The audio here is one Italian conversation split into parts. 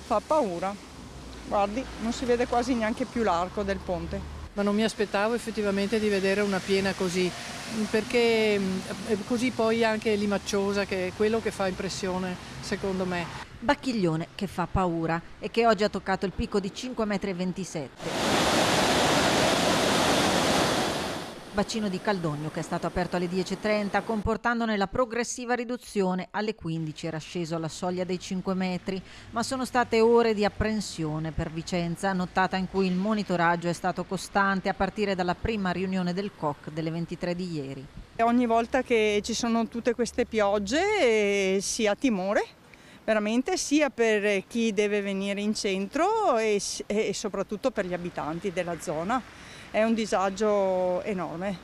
Fa paura. Guardi, non si vede quasi neanche più l'arco del ponte. Ma non mi aspettavo effettivamente di vedere una piena così, perché così poi anche limacciosa, che è quello che fa impressione secondo me. Bacchiglione che fa paura e che oggi ha toccato il picco di 5,27 m. Bacino di Caldogno che è stato aperto alle 10:30 comportandone la progressiva riduzione. Alle 15 era sceso alla soglia dei 5 metri, ma sono state ore di apprensione per Vicenza, nottata in cui il monitoraggio è stato costante a partire dalla prima riunione del COC delle 23 di ieri. Ogni volta che ci sono tutte queste piogge si ha timore, veramente, sia per chi deve venire in centro e soprattutto per gli abitanti della zona. È un disagio enorme.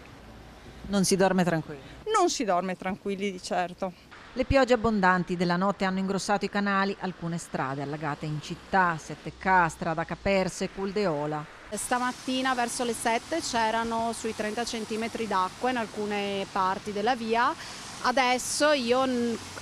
Non si dorme tranquilli. Non si dorme tranquilli di certo. Le piogge abbondanti della notte hanno ingrossato i canali, alcune strade allagate in città, 7K, strada Caperse, Culdeola. Stamattina verso le 7 c'erano sui 30 centimetri d'acqua in alcune parti della via. Adesso io,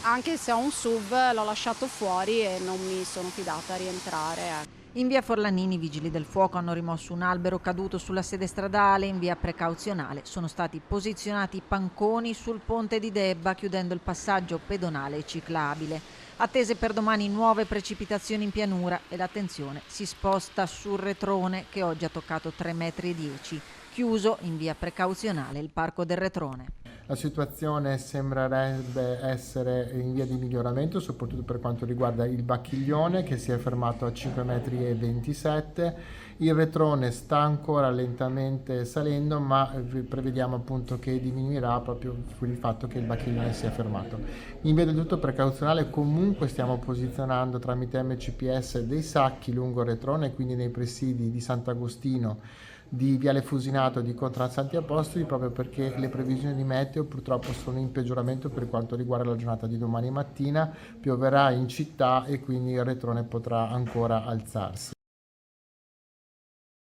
anche se ho un SUV, l'ho lasciato fuori e non mi sono fidata a rientrare. In via Forlanini i vigili del fuoco hanno rimosso un albero caduto sulla sede stradale. In via precauzionale sono stati posizionati panconi sul ponte di Debba, chiudendo il passaggio pedonale e ciclabile. Attese per domani nuove precipitazioni in pianura e l'attenzione si sposta sul Retrone che oggi ha toccato 3,10 m. Chiuso in via precauzionale il parco del Retrone. La situazione sembrerebbe essere in via di miglioramento, soprattutto per quanto riguarda il Bacchiglione che si è fermato a 5,27 m. Il Retrone sta ancora lentamente salendo, ma prevediamo appunto che diminuirà proprio per il fatto che il Bacchiglione si è fermato. In via del tutto precauzionale comunque stiamo posizionando tramite MCPS dei sacchi lungo il Retrone, quindi nei presidi di Sant'Agostino, di Viale Fusinato, di Contralsanti Apostoli, proprio perché le previsioni di meteo purtroppo sono in peggioramento per quanto riguarda la giornata di domani mattina. Pioverà in città e quindi il Retrone potrà ancora alzarsi.